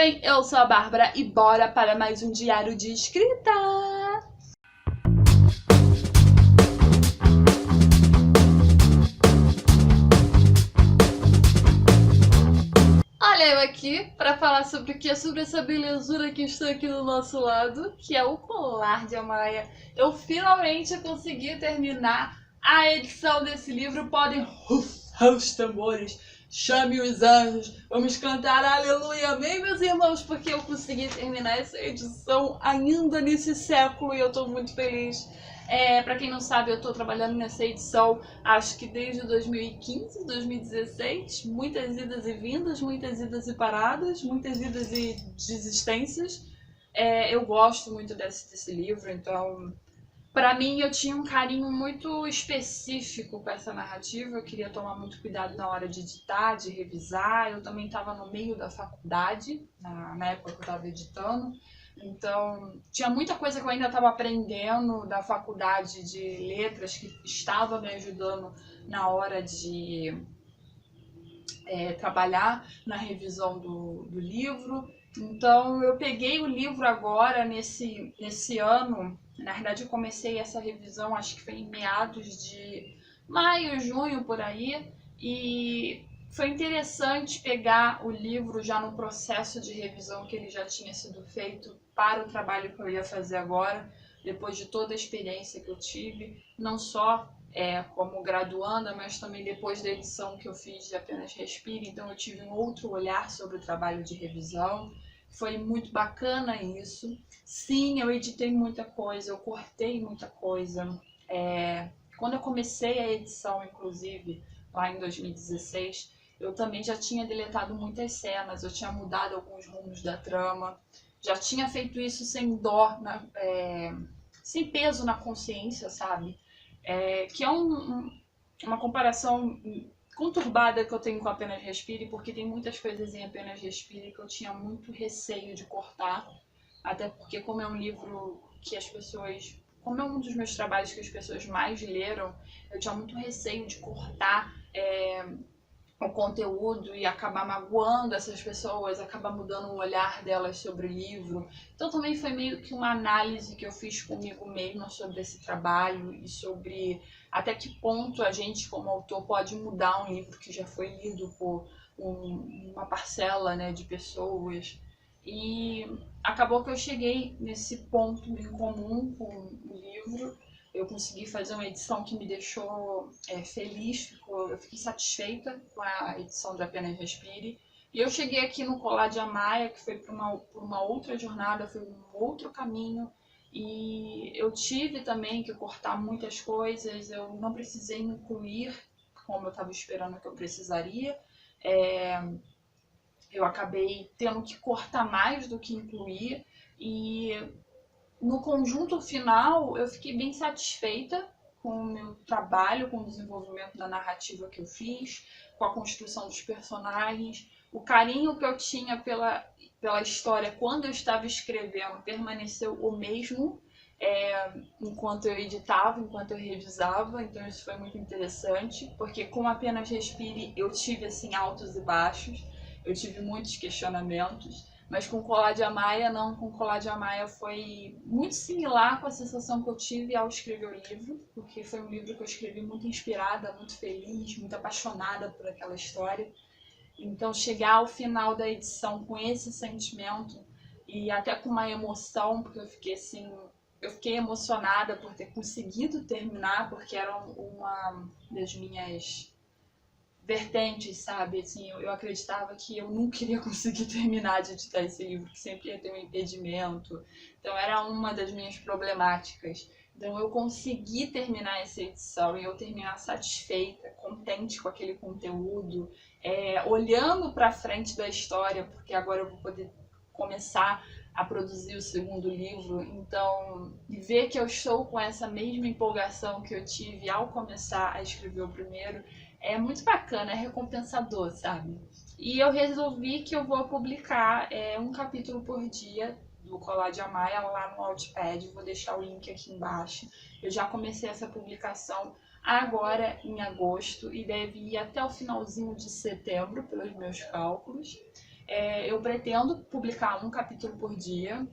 bem? Eu sou a Bárbara e bora para mais um diário de escrita! Olha eu aqui para falar sobre o que? Sobre essa belezura que está aqui do nosso lado, que é o Colar de Amaya. Eu finalmente consegui terminar a edição desse livro. Podem rufar os tambores, chame os anjos, vamos cantar aleluia, amém, meus irmãos, porque eu consegui terminar essa edição ainda nesse século e eu tô muito feliz. Para quem não sabe, eu tô trabalhando nessa edição, acho que desde 2015, 2016, muitas idas e vindas, muitas idas e paradas, muitas idas e desistências. Eu gosto muito desse livro, então para mim, eu tinha um carinho muito específico com essa narrativa. Eu queria tomar muito cuidado na hora de editar, de revisar. Eu também estava no meio da faculdade, na época que eu estava editando. Então, tinha muita coisa que eu ainda estava aprendendo da faculdade de letras, que estava me ajudando na hora de trabalhar na revisão do livro. Então, eu peguei o livro agora, nesse ano. Na verdade, eu comecei essa revisão, acho que foi em meados de maio, junho, por aí. E foi interessante pegar o livro já no processo de revisão que ele já tinha sido feito para o trabalho que eu ia fazer agora, depois de toda a experiência que eu tive, não só como graduanda, mas também depois da edição que eu fiz de Apenas Respire. Então eu tive um outro olhar sobre o trabalho de revisão. Foi muito bacana isso. Sim, eu editei muita coisa, eu cortei muita coisa. Quando eu comecei a edição, inclusive, lá em 2016, eu também já tinha deletado muitas cenas, eu tinha mudado alguns rumos da trama, já tinha feito isso sem dó, sem peso na consciência, sabe? Que é uma comparação conturbada que eu tenho com Apenas Respire, porque tem muitas coisas em Apenas Respire que eu tinha muito receio de cortar, até porque como é um livro que as pessoas, como é um dos meus trabalhos que as pessoas mais leram, eu tinha muito receio de cortar o conteúdo e acabar magoando essas pessoas, acabar mudando o olhar delas sobre o livro. Então também foi meio que uma análise que eu fiz comigo mesma sobre esse trabalho e sobre até que ponto a gente como autor pode mudar um livro que já foi lido por uma parcela, né, de pessoas. E acabou que eu cheguei nesse ponto em comum com o livro. Eu consegui fazer uma edição que me deixou feliz, eu fiquei satisfeita com a edição de Apenas Respire. E eu cheguei aqui no Colar de Amaya, que foi por uma outra jornada, foi um outro caminho. E eu tive também que cortar muitas coisas, eu não precisei incluir como eu estava esperando que eu precisaria. Eu acabei tendo que cortar mais do que incluir. E no conjunto final, eu fiquei bem satisfeita com o meu trabalho, com o desenvolvimento da narrativa que eu fiz, com a construção dos personagens. O carinho que eu tinha pela história quando eu estava escrevendo permaneceu o mesmo enquanto eu editava, enquanto eu revisava. Então isso foi muito interessante, porque com Apenas Respire eu tive assim altos e baixos, eu tive muitos questionamentos. Mas com Colar de Amaya, não. Com Colar de Amaya foi muito similar com a sensação que eu tive ao escrever o livro, porque foi um livro que eu escrevi muito inspirada, muito feliz, muito apaixonada por aquela história. Então chegar ao final da edição com esse sentimento e até com uma emoção, porque eu fiquei emocionada por ter conseguido terminar, porque era uma das minhas vertentes, sabe? Assim, eu acreditava que eu nunca iria conseguir terminar de editar esse livro, que sempre ia ter um impedimento. Então era uma das minhas problemáticas. Então eu consegui terminar essa edição e eu terminar satisfeita, contente com aquele conteúdo, olhando para frente da história, porque agora eu vou poder começar a produzir o segundo livro. Então, ver que eu estou com essa mesma empolgação que eu tive ao começar a escrever o primeiro é muito bacana, é recompensador, sabe? E eu resolvi que eu vou publicar um capítulo por dia do Colar de Amaya lá no Wattpad, vou deixar o link aqui embaixo. Eu já comecei essa publicação agora em agosto e deve ir até o finalzinho de setembro, pelos meus cálculos. Eu pretendo publicar um capítulo por dia,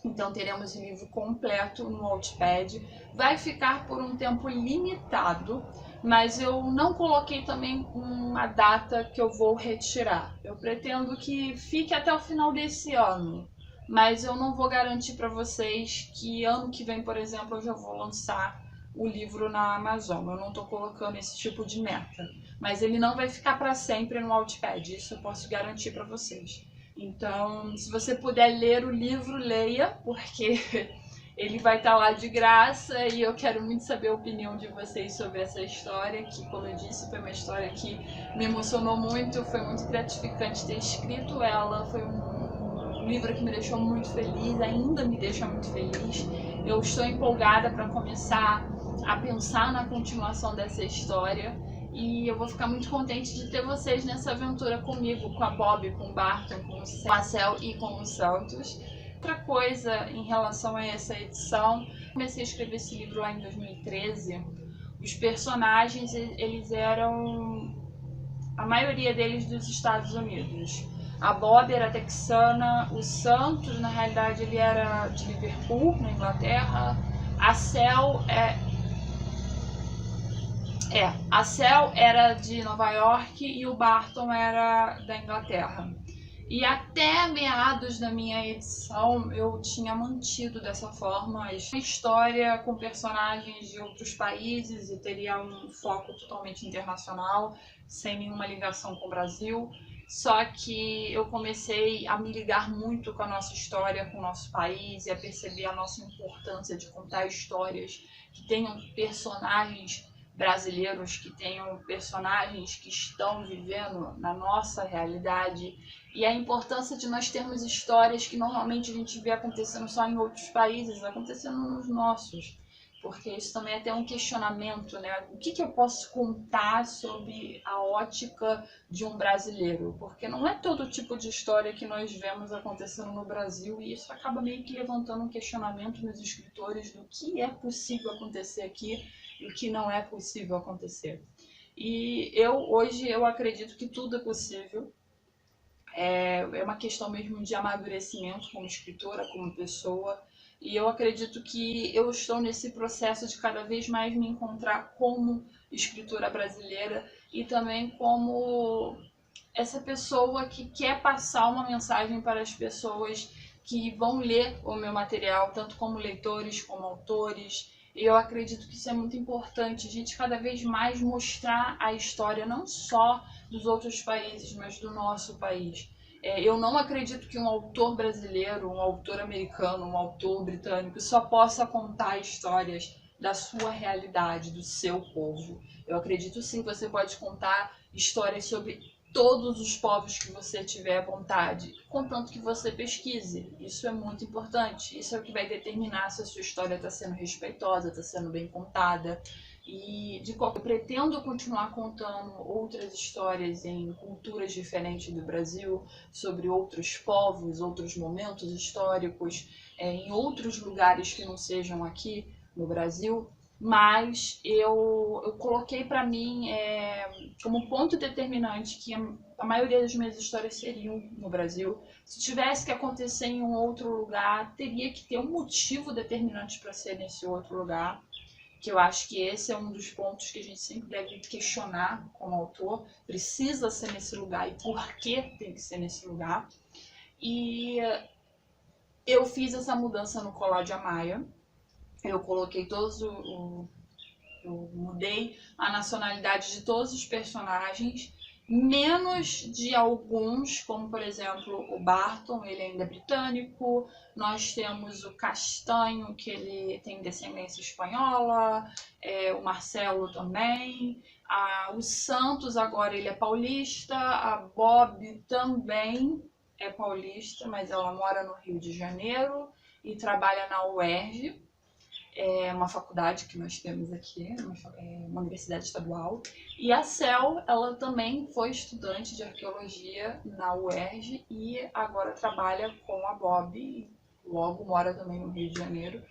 então teremos o livro completo no Wattpad. Vai ficar por um tempo limitado, mas eu não coloquei também uma data que eu vou retirar. Eu pretendo que fique até o final desse ano, mas eu não vou garantir para vocês que ano que vem, por exemplo, eu já vou lançar o livro na Amazon. Eu não estou colocando esse tipo de meta, mas ele não vai ficar para sempre no Wattpad, isso eu posso garantir para vocês. Então, se você puder ler o livro, leia, porque ele vai estar lá de graça e eu quero muito saber a opinião de vocês sobre essa história, que, como eu disse, foi uma história que me emocionou muito, foi muito gratificante ter escrito ela, foi um livro que me deixou muito feliz, ainda me deixa muito feliz. Eu estou empolgada para começar a pensar na continuação dessa história. E eu vou ficar muito contente de ter vocês nessa aventura comigo, com a Bob, com o Barton, com a Cel e com o Santos. Outra coisa em relação a essa edição, comecei a escrever esse livro lá em 2013. Os personagens, eles eram, a maioria deles, dos Estados Unidos. A Bob era texana, o Santos, na realidade, ele era de Liverpool, na Inglaterra. A Cel a Cel era de Nova York e o Barton era da Inglaterra. E até meados da minha edição eu tinha mantido dessa forma a história com personagens de outros países e teria um foco totalmente internacional, sem nenhuma ligação com o Brasil. Só que eu comecei a me ligar muito com a nossa história, com o nosso país, e a perceber a nossa importância de contar histórias que tenham personagens brasileiros, que tenham personagens que estão vivendo na nossa realidade, e a importância de nós termos histórias que normalmente a gente vê acontecendo só em outros países, acontecendo nos nossos. Porque isso também é até um questionamento, né? O que eu posso contar sobre a ótica de um brasileiro? Porque não é todo tipo de história que nós vemos acontecendo no Brasil, e isso acaba meio que levantando um questionamento nos escritores do que é possível acontecer aqui e o que não é possível acontecer. E hoje eu acredito que tudo é possível. É uma questão mesmo de amadurecimento como escritora, como pessoa. E eu acredito que eu estou nesse processo de cada vez mais me encontrar como escritora brasileira e também como essa pessoa que quer passar uma mensagem para as pessoas que vão ler o meu material, tanto como leitores, como autores. E eu acredito que isso é muito importante, a gente cada vez mais mostrar a história não só dos outros países, mas do nosso país. Eu não acredito que um autor brasileiro, um autor americano, um autor britânico só possa contar histórias da sua realidade, do seu povo. Eu acredito sim que você pode contar histórias sobre todos os povos que você tiver vontade, contanto que você pesquise. Isso é muito importante. Isso é o que vai determinar se a sua história está sendo respeitosa, está sendo bem contada. E eu pretendo continuar contando outras histórias em culturas diferentes do Brasil, sobre outros povos, outros momentos históricos, em outros lugares que não sejam aqui no Brasil. Mas eu coloquei para mim como ponto determinante que a maioria das minhas histórias seriam no Brasil. Se tivesse que acontecer em um outro lugar, teria que ter um motivo determinante para ser nesse outro lugar, que eu acho que esse é um dos pontos que a gente sempre deve questionar como autor. Precisa ser nesse lugar e por que tem que ser nesse lugar? E eu fiz essa mudança no Colar de Amaya. Eu coloquei eu mudei a nacionalidade de todos os personagens, menos de alguns, como por exemplo o Barton, ele ainda é britânico. Nós temos o Castanho, que ele tem descendência espanhola, o Marcelo também. O Santos agora ele é paulista, a Bob também é paulista, mas ela mora no Rio de Janeiro e trabalha na UERJ. É uma faculdade que nós temos aqui, uma universidade estadual. E a Cel, ela também foi estudante de arqueologia na UERJ e agora trabalha com a Bob, e logo mora também no Rio de Janeiro.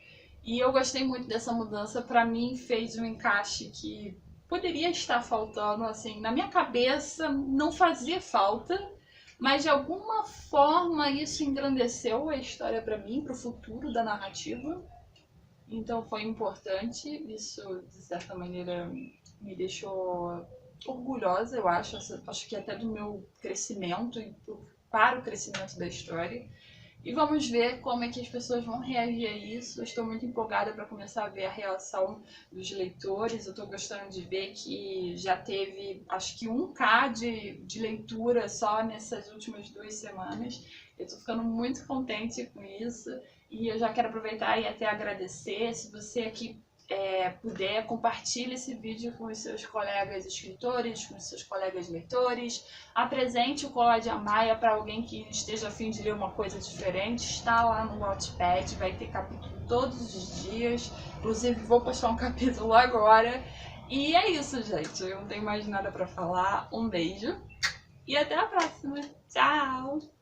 E eu gostei muito dessa mudança, para mim fez um encaixe que poderia estar faltando, assim, na minha cabeça não fazia falta, mas de alguma forma isso engrandeceu a história para mim, para o futuro da narrativa. Então foi importante, isso de certa maneira me deixou orgulhosa, eu acho, acho que até do meu crescimento e para o crescimento da história. E vamos ver como é que as pessoas vão reagir a isso. Eu estou muito empolgada para começar a ver a reação dos leitores. Eu estou gostando de ver que já teve, acho que 1K de leitura só nessas últimas 2 semanas. Eu estou ficando muito contente com isso. E eu já quero aproveitar e até agradecer. Se você aqui puder, compartilhe esse vídeo com os seus colegas escritores, com os seus colegas leitores. Apresente o Colar de Amaia para alguém que esteja a fim de ler uma coisa diferente. Está lá no Wattpad, vai ter capítulo todos os dias. Inclusive vou postar um capítulo agora. E é isso, gente. Eu não tenho mais nada para falar. Um beijo e até a próxima. Tchau!